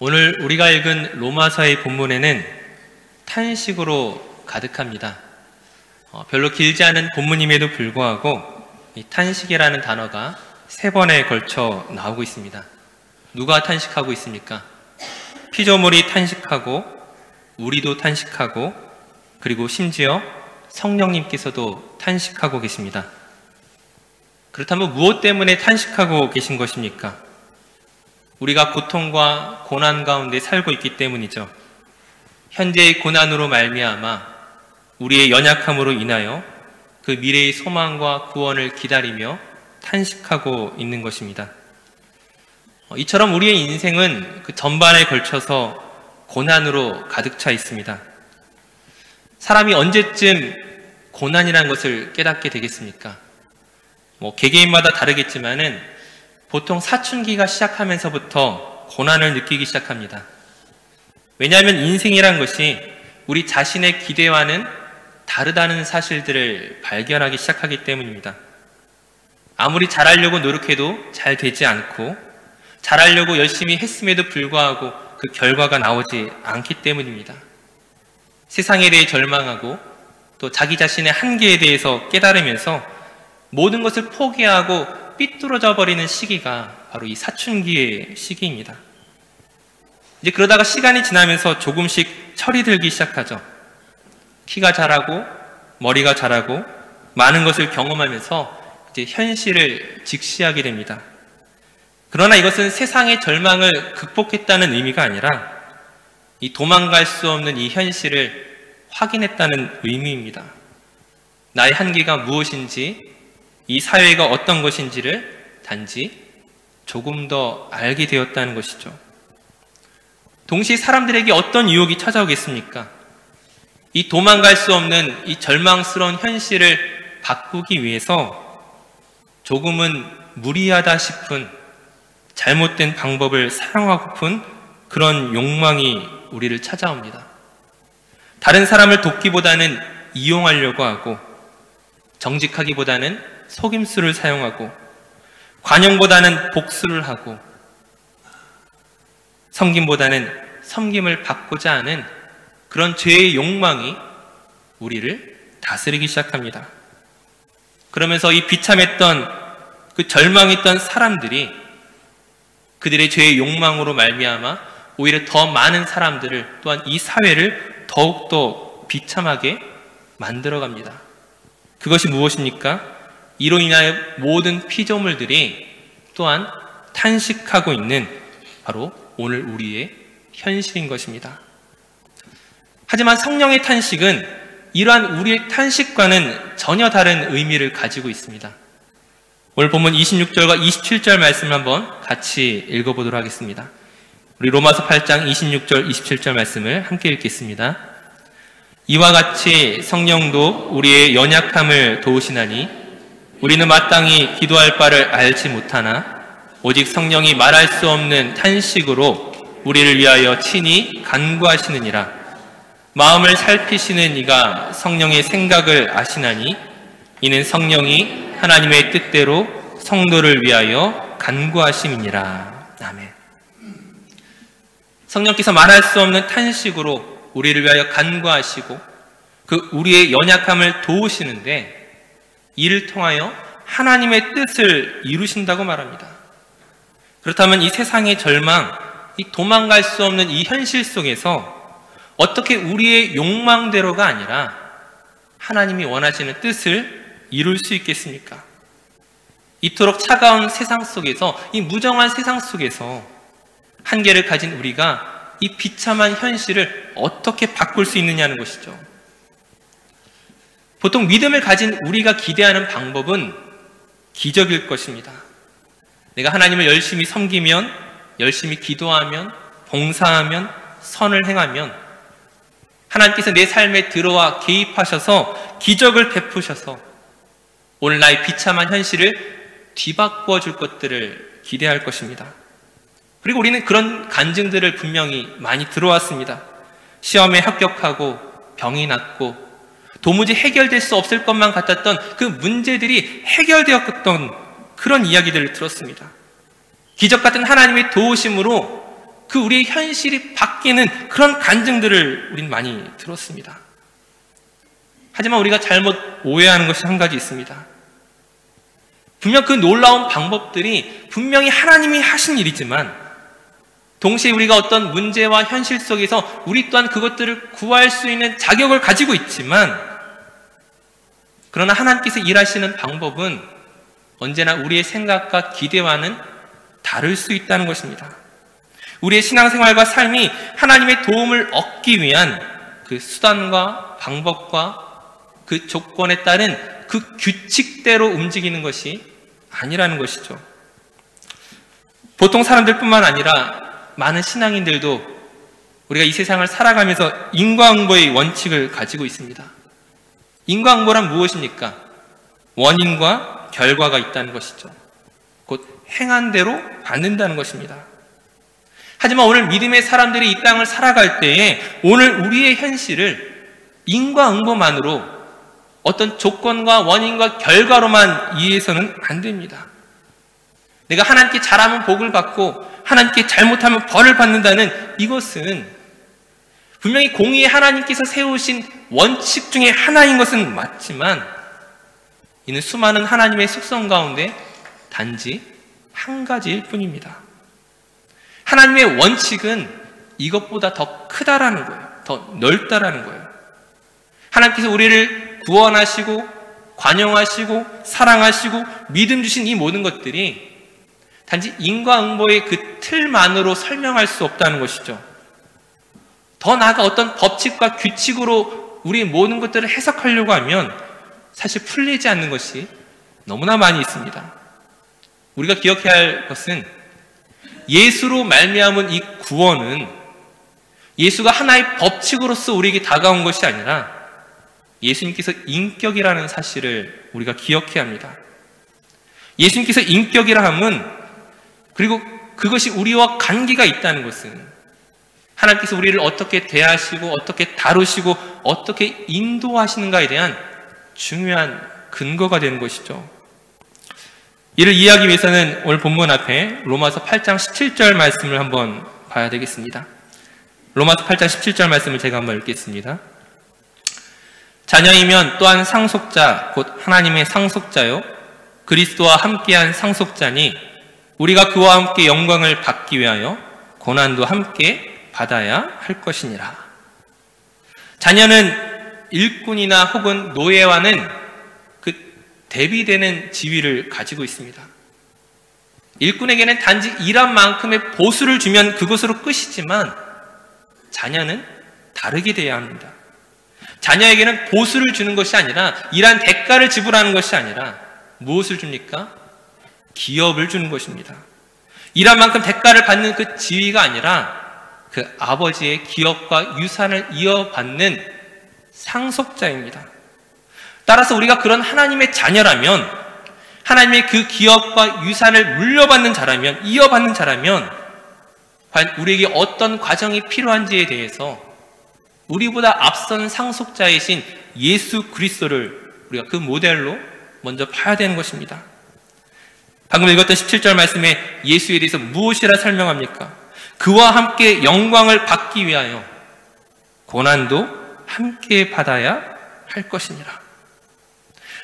오늘 우리가 읽은 로마서의 본문에는 탄식으로 가득합니다. 별로 길지 않은 본문임에도 불구하고 이 탄식이라는 단어가 3번에 걸쳐 나오고 있습니다. 누가 탄식하고 있습니까? 피조물이 탄식하고 우리도 탄식하고 그리고 심지어 성령님께서도 탄식하고 계십니다. 그렇다면 무엇 때문에 탄식하고 계신 것입니까? 우리가 고통과 고난 가운데 살고 있기 때문이죠. 현재의 고난으로 말미암아 우리의 연약함으로 인하여 그 미래의 소망과 구원을 기다리며 탄식하고 있는 것입니다. 이처럼 우리의 인생은 그 전반에 걸쳐서 고난으로 가득 차 있습니다. 사람이 언제쯤 고난이라는 것을 깨닫게 되겠습니까? 개개인마다 다르겠지만은 보통 사춘기가 시작하면서부터 고난을 느끼기 시작합니다. 왜냐하면 인생이란 것이 우리 자신의 기대와는 다르다는 사실들을 발견하기 시작하기 때문입니다. 아무리 잘하려고 노력해도 잘 되지 않고 잘하려고 열심히 했음에도 불구하고 그 결과가 나오지 않기 때문입니다. 세상에 대해 절망하고 또 자기 자신의 한계에 대해서 깨달으면서 모든 것을 포기하고 삐뚤어져 버리는 시기가 바로 이 사춘기의 시기입니다. 이제 그러다가 시간이 지나면서 조금씩 철이 들기 시작하죠. 키가 자라고 머리가 자라고 많은 것을 경험하면서 이제 현실을 직시하게 됩니다. 그러나 이것은 세상의 절망을 극복했다는 의미가 아니라 이 도망갈 수 없는 이 현실을 확인했다는 의미입니다. 나의 한계가 무엇인지 이 사회가 어떤 것인지를 단지 조금 더 알게 되었다는 것이죠. 동시에 사람들에게 어떤 유혹이 찾아오겠습니까? 이 도망갈 수 없는 이 절망스러운 현실을 바꾸기 위해서 조금은 무리하다 싶은 잘못된 방법을 사용하고픈 그런 욕망이 우리를 찾아옵니다. 다른 사람을 돕기보다는 이용하려고 하고 정직하기보다는 속임수를 사용하고 관용보다는 복수를 하고 섬김보다는 섬김을 받고자 하는 그런 죄의 욕망이 우리를 다스리기 시작합니다. 그러면서 이 비참했던 그 절망했던 사람들이 그들의 죄의 욕망으로 말미암아 오히려 더 많은 사람들을 또한 이 사회를 더욱더 비참하게 만들어갑니다. 그것이 무엇입니까? 이로 인하여 모든 피조물들이 또한 탄식하고 있는 바로 오늘 우리의 현실인 것입니다. 하지만 성령의 탄식은 이러한 우리의 탄식과는 전혀 다른 의미를 가지고 있습니다. 오늘 본문 26절과 27절 말씀을 한번 같이 읽어보도록 하겠습니다. 우리 로마서 8장 26절, 27절 말씀을 함께 읽겠습니다. 이와 같이 성령도 우리의 연약함을 도우시나니 우리는 마땅히 기도할 바를 알지 못하나 오직 성령이 말할 수 없는 탄식으로 우리를 위하여 친히 간구하시느니라. 마음을 살피시는 이가 성령의 생각을 아시나니 이는 성령이 하나님의 뜻대로 성도를 위하여 간구하심이니라. 아멘. 성령께서 말할 수 없는 탄식으로 우리를 위하여 간구하시고 그 우리의 연약함을 도우시는데 이를 통하여 하나님의 뜻을 이루신다고 말합니다. 그렇다면 이 세상의 절망, 이 도망갈 수 없는 이 현실 속에서 어떻게 우리의 욕망대로가 아니라 하나님이 원하시는 뜻을 이룰 수 있겠습니까? 이토록 차가운 세상 속에서, 이 무정한 세상 속에서 한계를 가진 우리가 이 비참한 현실을 어떻게 바꿀 수 있느냐는 것이죠. 보통 믿음을 가진 우리가 기대하는 방법은 기적일 것입니다. 내가 하나님을 열심히 섬기면, 열심히 기도하면, 봉사하면, 선을 행하면 하나님께서 내 삶에 들어와 개입하셔서 기적을 베푸셔서 오늘 나의 비참한 현실을 뒤바꾸어 줄 것들을 기대할 것입니다. 그리고 우리는 그런 간증들을 분명히 많이 들어왔습니다. 시험에 합격하고 병이 낫고 도무지 해결될 수 없을 것만 같았던 그 문제들이 해결되었던 그런 이야기들을 들었습니다. 기적 같은 하나님의 도우심으로 그 우리의 현실이 바뀌는 그런 간증들을 우린 많이 들었습니다. 하지만 우리가 잘못 오해하는 것이 한 가지 있습니다. 분명 그 놀라운 방법들이 분명히 하나님이 하신 일이지만 동시에 우리가 어떤 문제와 현실 속에서 우리 또한 그것들을 구할 수 있는 자격을 가지고 있지만, 그러나 하나님께서 일하시는 방법은 언제나 우리의 생각과 기대와는 다를 수 있다는 것입니다. 우리의 신앙생활과 삶이 하나님의 도움을 얻기 위한 그 수단과 방법과 그 조건에 따른 그 규칙대로 움직이는 것이 아니라는 것이죠. 보통 사람들뿐만 아니라 많은 신앙인들도 우리가 이 세상을 살아가면서 인과응보의 원칙을 가지고 있습니다. 인과응보란 무엇입니까? 원인과 결과가 있다는 것이죠. 곧 행한 대로 받는다는 것입니다. 하지만 오늘 믿음의 사람들이 이 땅을 살아갈 때에 오늘 우리의 현실을 인과응보만으로 어떤 조건과 원인과 결과로만 이해해서는 안 됩니다. 내가 하나님께 잘하면 복을 받고 하나님께 잘못하면 벌을 받는다는 이것은 분명히 공의의 하나님께서 세우신 원칙 중에 하나인 것은 맞지만, 이는 수많은 하나님의 속성 가운데 단지 한 가지일 뿐입니다. 하나님의 원칙은 이것보다 더 크다라는 거예요. 더 넓다라는 거예요. 하나님께서 우리를 구원하시고 관용하시고 사랑하시고 믿음 주신 이 모든 것들이 단지 인과응보의 그 틀만으로 설명할 수 없다는 것이죠. 더 나아가 어떤 법칙과 규칙으로 우리의 모든 것들을 해석하려고 하면 사실 풀리지 않는 것이 너무나 많이 있습니다. 우리가 기억해야 할 것은 예수로 말미암은 이 구원은 예수가 하나의 법칙으로서 우리에게 다가온 것이 아니라 예수님께서 인격이라는 사실을 우리가 기억해야 합니다. 예수님께서 인격이라 함은, 그리고 그것이 우리와 관계가 있다는 것은 하나님께서 우리를 어떻게 대하시고 어떻게 다루시고 어떻게 인도하시는가에 대한 중요한 근거가 되는 것이죠. 이를 이해하기 위해서는 오늘 본문 앞에 로마서 8장 17절 말씀을 한번 봐야 되겠습니다. 로마서 8장 17절 말씀을 제가 한번 읽겠습니다. 자녀이면 또한 상속자 곧 하나님의 상속자요 그리스도와 함께한 상속자니 우리가 그와 함께 영광을 받기 위하여 고난도 함께 받아야 할 것이니라. 자녀는 일꾼이나 혹은 노예와는 그 대비되는 지위를 가지고 있습니다. 일꾼에게는 단지 일한 만큼의 보수를 주면 그것으로 끝이지만 자녀는 다르게 돼야 합니다. 자녀에게는 보수를 주는 것이 아니라 일한 대가를 지불하는 것이 아니라 무엇을 줍니까? 기업을 주는 것입니다. 일한 만큼 대가를 받는 그 지위가 아니라 그 아버지의 기업과 유산을 이어받는 상속자입니다. 따라서 우리가 그런 하나님의 자녀라면, 하나님의 그 기업과 유산을 물려받는 자라면, 이어받는 자라면 과연 우리에게 어떤 과정이 필요한지에 대해서 우리보다 앞선 상속자이신 예수 그리스도를 우리가 그 모델로 먼저 봐야 되는 것입니다. 방금 읽었던 17절 말씀에 예수에 대해서 무엇이라 설명합니까? 그와 함께 영광을 받기 위하여 고난도 함께 받아야 할 것이니라.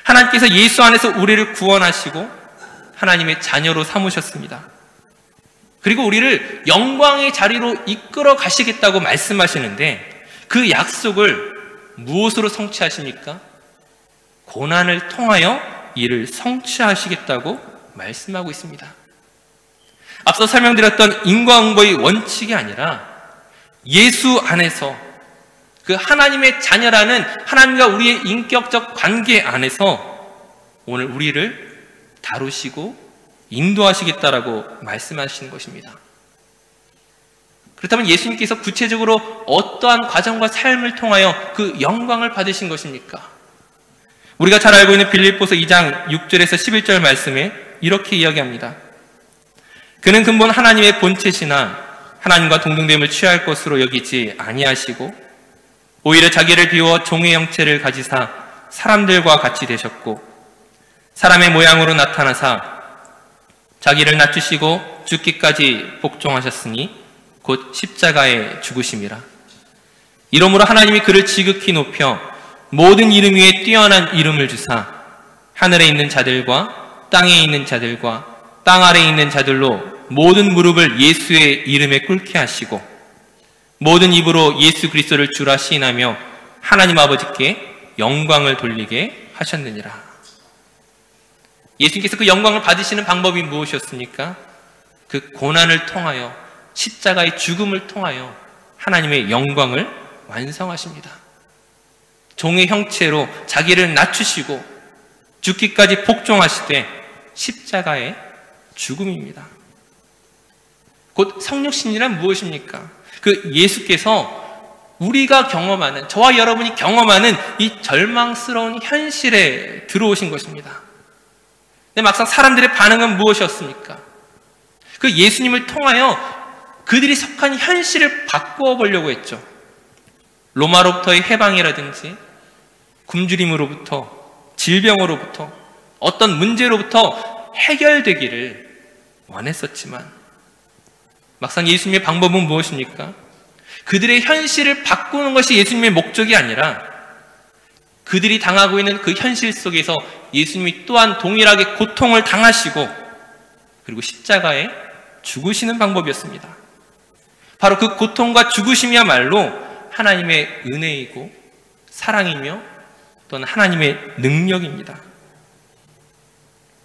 하나님께서 예수 안에서 우리를 구원하시고 하나님의 자녀로 삼으셨습니다. 그리고 우리를 영광의 자리로 이끌어 가시겠다고 말씀하시는데 그 약속을 무엇으로 성취하십니까? 고난을 통하여 이를 성취하시겠다고 말씀하고 있습니다. 앞서 설명드렸던 인과응보의 원칙이 아니라 예수 안에서 그 하나님의 자녀라는 하나님과 우리의 인격적 관계 안에서 오늘 우리를 다루시고 인도하시겠다라고 말씀하시는 것입니다. 그렇다면 예수님께서 구체적으로 어떠한 과정과 삶을 통하여 그 영광을 받으신 것입니까? 우리가 잘 알고 있는 빌립보서 2장 6절에서 11절 말씀에 이렇게 이야기합니다. 그는 근본 하나님의 본체시나 하나님과 동등됨을 취할 것으로 여기지 아니하시고 오히려 자기를 비워 종의 형체를 가지사 사람들과 같이 되셨고 사람의 모양으로 나타나사 자기를 낮추시고 죽기까지 복종하셨으니 곧 십자가의 죽으심이라. 이러므로 하나님이 그를 지극히 높여 모든 이름 위에 뛰어난 이름을 주사 하늘에 있는 자들과 땅에 있는 자들과 땅 아래에 있는 자들로 모든 무릎을 예수의 이름에 꿇게 하시고 모든 입으로 예수 그리스도를 주라 시인하며 하나님 아버지께 영광을 돌리게 하셨느니라. 예수님께서 그 영광을 받으시는 방법이 무엇이었습니까? 그 고난을 통하여, 십자가의 죽음을 통하여 하나님의 영광을 완성하십니다. 종의 형체로 자기를 낮추시고 죽기까지 복종하시되 십자가의 죽음입니다. 곧 성육신이란 무엇입니까? 그 예수께서 우리가 경험하는, 저와 여러분이 경험하는 이 절망스러운 현실에 들어오신 것입니다. 근데 막상 사람들의 반응은 무엇이었습니까? 그 예수님을 통하여 그들이 속한 현실을 바꾸어 보려고 했죠. 로마로부터의 해방이라든지 굶주림으로부터, 질병으로부터, 어떤 문제로부터 해결되기를 원했었지만 막상 예수님의 방법은 무엇입니까? 그들의 현실을 바꾸는 것이 예수님의 목적이 아니라 그들이 당하고 있는 그 현실 속에서 예수님이 또한 동일하게 고통을 당하시고 그리고 십자가에 죽으시는 방법이었습니다. 바로 그 고통과 죽으심이야말로 하나님의 은혜이고 사랑이며 또는 하나님의 능력입니다.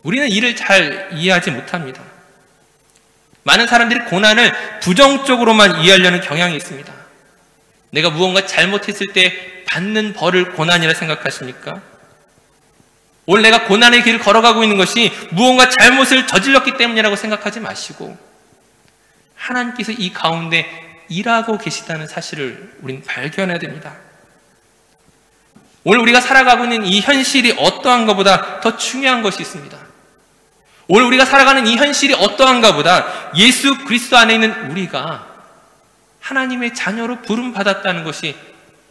우리는 이를 잘 이해하지 못합니다. 많은 사람들이 고난을 부정적으로만 이해하려는 경향이 있습니다. 내가 무언가 잘못했을 때 받는 벌을 고난이라 생각하십니까? 오늘 내가 고난의 길을 걸어가고 있는 것이 무언가 잘못을 저질렀기 때문이라고 생각하지 마시고 하나님께서 이 가운데 일하고 계시다는 사실을 우리는 발견해야 됩니다. 오늘 우리가 살아가고 있는 이 현실이 어떠한 것보다 더 중요한 것이 있습니다. 오늘 우리가 살아가는 이 현실이 어떠한가 보다 예수 그리스도 안에 있는 우리가 하나님의 자녀로 부름받았다는 것이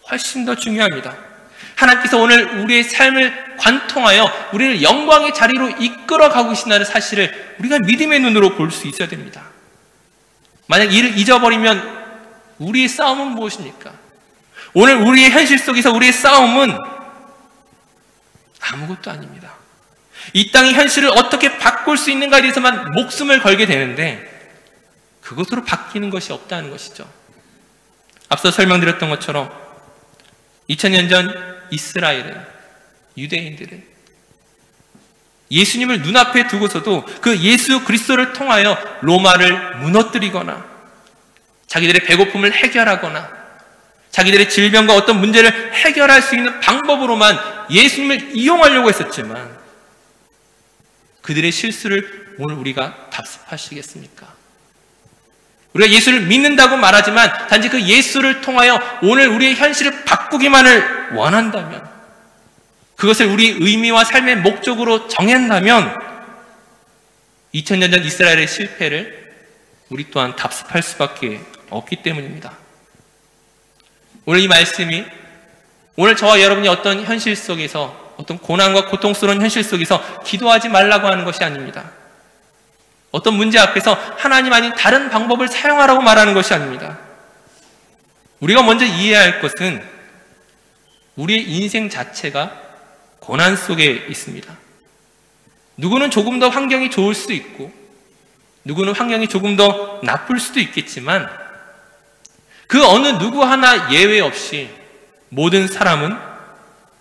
훨씬 더 중요합니다. 하나님께서 오늘 우리의 삶을 관통하여 우리를 영광의 자리로 이끌어가고 계신다는 사실을 우리가 믿음의 눈으로 볼 수 있어야 됩니다. 만약 이를 잊어버리면 우리의 싸움은 무엇입니까? 오늘 우리의 현실 속에서 우리의 싸움은 아무것도 아닙니다. 이 땅의 현실을 어떻게 바꿀 수 있는가에 대해서만 목숨을 걸게 되는데 그것으로 바뀌는 것이 없다는 것이죠. 앞서 설명드렸던 것처럼 2000년 전 이스라엘은, 유대인들은 예수님을 눈앞에 두고서도 그 예수 그리스도를 통하여 로마를 무너뜨리거나 자기들의 배고픔을 해결하거나 자기들의 질병과 어떤 문제를 해결할 수 있는 방법으로만 예수님을 이용하려고 했었지만 그들의 실수를 오늘 우리가 답습하시겠습니까? 우리가 예수를 믿는다고 말하지만 단지 그 예수를 통하여 오늘 우리의 현실을 바꾸기만을 원한다면, 그것을 우리 의미와 삶의 목적으로 정한다면 2000년 전 이스라엘의 실패를 우리 또한 답습할 수밖에 없기 때문입니다. 오늘 이 말씀이 오늘 저와 여러분이 어떤 현실 속에서, 어떤 고난과 고통스러운 현실 속에서 기도하지 말라고 하는 것이 아닙니다. 어떤 문제 앞에서 하나님 아닌 다른 방법을 사용하라고 말하는 것이 아닙니다. 우리가 먼저 이해해야 할 것은 우리의 인생 자체가 고난 속에 있습니다. 누구는 조금 더 환경이 좋을 수도 있고 누구는 환경이 조금 더 나쁠 수도 있겠지만 그 어느 누구 하나 예외 없이 모든 사람은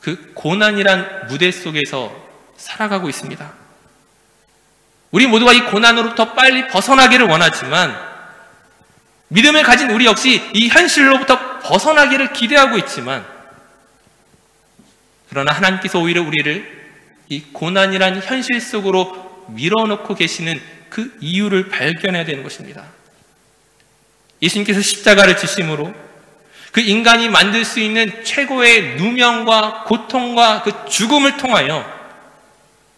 그 고난이란 무대 속에서 살아가고 있습니다. 우리 모두가 이 고난으로부터 빨리 벗어나기를 원하지만 믿음을 가진 우리 역시 이 현실로부터 벗어나기를 기대하고 있지만 그러나 하나님께서 오히려 우리를 이 고난이란 현실 속으로 밀어넣고 계시는 그 이유를 발견해야 되는 것입니다. 예수님께서 십자가를 지심으로 그 인간이 만들 수 있는 최고의 누명과 고통과 그 죽음을 통하여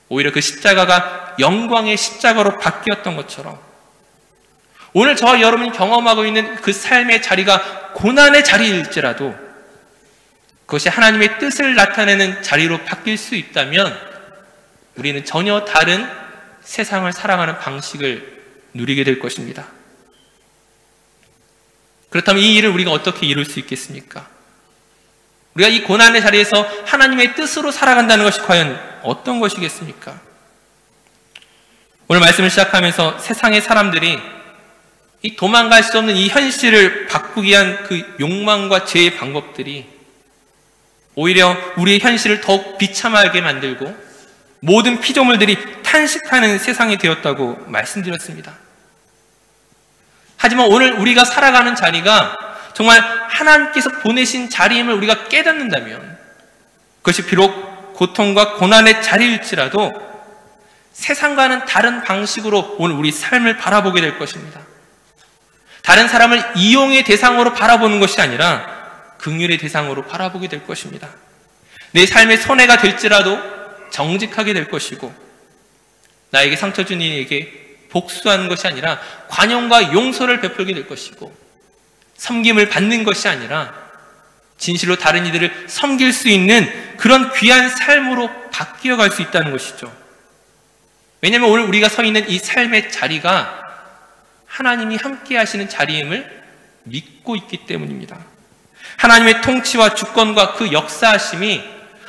오히려 그 십자가가 영광의 십자가로 바뀌었던 것처럼 오늘 저와 여러분이 경험하고 있는 그 삶의 자리가 고난의 자리일지라도 그것이 하나님의 뜻을 나타내는 자리로 바뀔 수 있다면 우리는 전혀 다른 세상을 살아가는 방식을 누리게 될 것입니다. 그렇다면 이 일을 우리가 어떻게 이룰 수 있겠습니까? 우리가 이 고난의 자리에서 하나님의 뜻으로 살아간다는 것이 과연 어떤 것이겠습니까? 오늘 말씀을 시작하면서 세상의 사람들이 이 도망갈 수 없는 이 현실을 바꾸기 위한 그 욕망과 죄의 방법들이 오히려 우리의 현실을 더욱 비참하게 만들고 모든 피조물들이 탄식하는 세상이 되었다고 말씀드렸습니다. 하지만 오늘 우리가 살아가는 자리가 정말 하나님께서 보내신 자리임을 우리가 깨닫는다면 그것이 비록 고통과 고난의 자리일지라도 세상과는 다른 방식으로 오늘 우리 삶을 바라보게 될 것입니다. 다른 사람을 이용의 대상으로 바라보는 것이 아니라 긍휼의 대상으로 바라보게 될 것입니다. 내 삶의 손해가 될지라도 정직하게 될 것이고 나에게 상처 준 이에게 복수하는 것이 아니라 관용과 용서를 베풀게 될 것이고 섬김을 받는 것이 아니라 진실로 다른 이들을 섬길 수 있는 그런 귀한 삶으로 바뀌어갈 수 있다는 것이죠. 왜냐하면 오늘 우리가 서 있는 이 삶의 자리가 하나님이 함께 하시는 자리임을 믿고 있기 때문입니다. 하나님의 통치와 주권과 그 역사하심이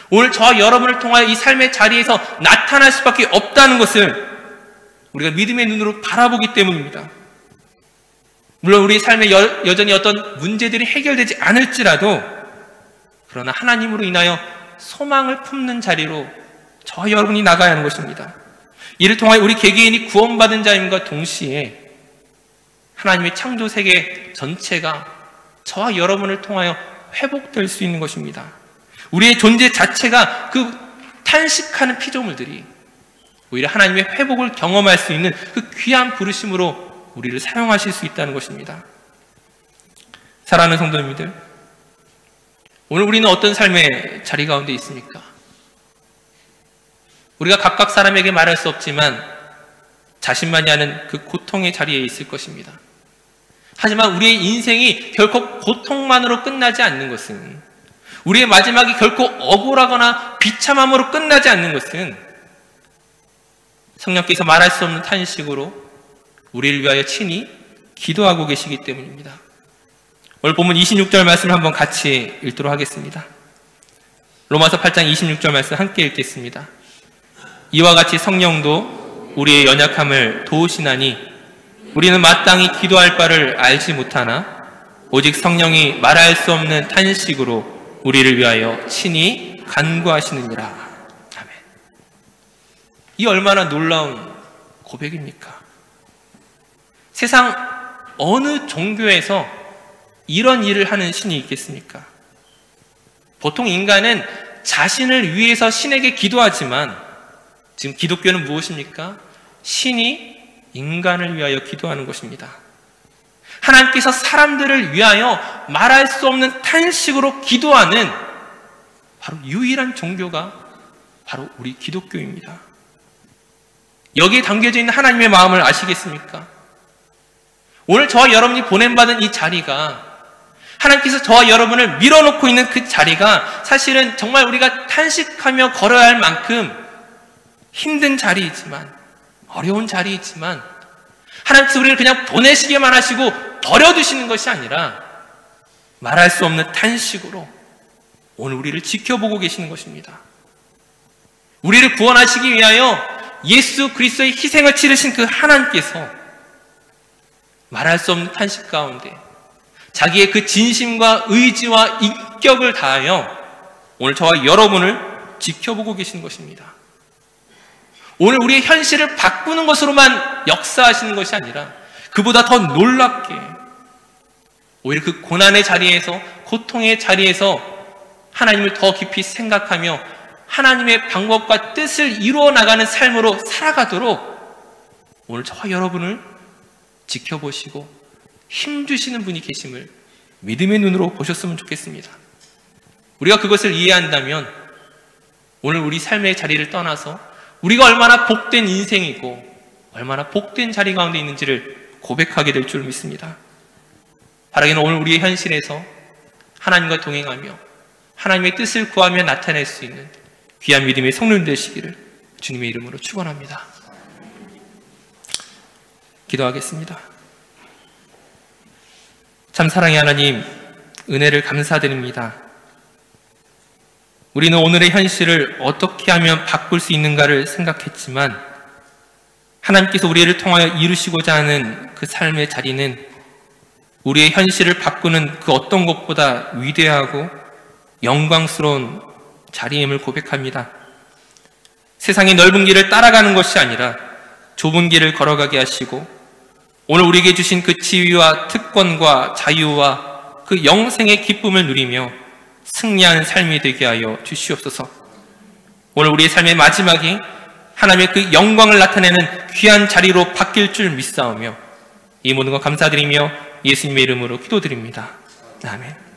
오늘 저와 여러분을 통하여 이 삶의 자리에서 나타날 수밖에 없다는 것을 우리가 믿음의 눈으로 바라보기 때문입니다. 물론 우리 삶에 여전히 어떤 문제들이 해결되지 않을지라도 그러나 하나님으로 인하여 소망을 품는 자리로 저와 여러분이 나가야 하는 것입니다. 이를 통하여 우리 개개인이 구원받은 자임과 동시에 하나님의 창조 세계 전체가 저와 여러분을 통하여 회복될 수 있는 것입니다. 우리의 존재 자체가 그 탄식하는 피조물들이 오히려 하나님의 회복을 경험할 수 있는 그 귀한 부르심으로 우리를 사용하실 수 있다는 것입니다. 사랑하는 성도님들, 오늘 우리는 어떤 삶의 자리 가운데 있습니까? 우리가 각각 사람에게 말할 수 없지만 자신만이 아는 그 고통의 자리에 있을 것입니다. 하지만 우리의 인생이 결코 고통만으로 끝나지 않는 것은, 우리의 마지막이 결코 억울하거나 비참함으로 끝나지 않는 것은 성령께서 말할 수 없는 탄식으로 우리를 위하여 친히 기도하고 계시기 때문입니다. 오늘 본문 26절 말씀을 한번 같이 읽도록 하겠습니다. 로마서 8장 26절 말씀 함께 읽겠습니다. 이와 같이 성령도 우리의 연약함을 도우시나니 우리는 마땅히 기도할 바를 알지 못하나 오직 성령이 말할 수 없는 탄식으로 우리를 위하여 친히 간구하시느니라. 아멘. 이 얼마나 놀라운 고백입니까? 세상 어느 종교에서 이런 일을 하는 신이 있겠습니까? 보통 인간은 자신을 위해서 신에게 기도하지만 지금 기독교는 무엇입니까? 신이 인간을 위하여 기도하는 것입니다. 하나님께서 사람들을 위하여 말할 수 없는 탄식으로 기도하는 바로 유일한 종교가 바로 우리 기독교입니다. 여기에 담겨져 있는 하나님의 마음을 아시겠습니까? 오늘 저와 여러분이 보냄받은 이 자리가, 하나님께서 저와 여러분을 밀어놓고 있는 그 자리가 사실은 정말 우리가 탄식하며 걸어야 할 만큼 힘든 자리이지만, 어려운 자리이지만 하나님께서 우리를 그냥 보내시기만 하시고 버려두시는 것이 아니라 말할 수 없는 탄식으로 오늘 우리를 지켜보고 계시는 것입니다. 우리를 구원하시기 위하여 예수 그리스도의 희생을 치르신 그 하나님께서 말할 수 없는 탄식 가운데 자기의 그 진심과 의지와 인격을 다하여 오늘 저와 여러분을 지켜보고 계시는 것입니다. 오늘 우리의 현실을 바꾸는 것으로만 역사하시는 것이 아니라 그보다 더 놀랍게 오히려 그 고난의 자리에서, 고통의 자리에서 하나님을 더 깊이 생각하며 하나님의 방법과 뜻을 이루어 나가는 삶으로 살아가도록 오늘 저와 여러분을 지켜보시고 힘주시는 분이 계심을 믿음의 눈으로 보셨으면 좋겠습니다. 우리가 그것을 이해한다면 오늘 우리 삶의 자리를 떠나서 우리가 얼마나 복된 인생이고 얼마나 복된 자리 가운데 있는지를 고백하게 될 줄 믿습니다. 바라기는 오늘 우리의 현실에서 하나님과 동행하며 하나님의 뜻을 구하며 나타낼 수 있는 귀한 믿음의 성령 되시기를 주님의 이름으로 축원합니다. 기도하겠습니다. 참 사랑의 하나님, 은혜를 감사드립니다. 우리는 오늘의 현실을 어떻게 하면 바꿀 수 있는가를 생각했지만 하나님께서 우리를 통하여 이루시고자 하는 그 삶의 자리는 우리의 현실을 바꾸는 그 어떤 것보다 위대하고 영광스러운 자리임을 고백합니다. 세상의 넓은 길을 따라가는 것이 아니라 좁은 길을 걸어가게 하시고 오늘 우리에게 주신 그 지위와 특권과 자유와 그 영생의 기쁨을 누리며 승리하는 삶이 되게 하여 주시옵소서. 오늘 우리의 삶의 마지막이 하나님의 그 영광을 나타내는 귀한 자리로 바뀔 줄 믿사오며 이 모든 것 감사드리며 예수님의 이름으로 기도드립니다. 아멘.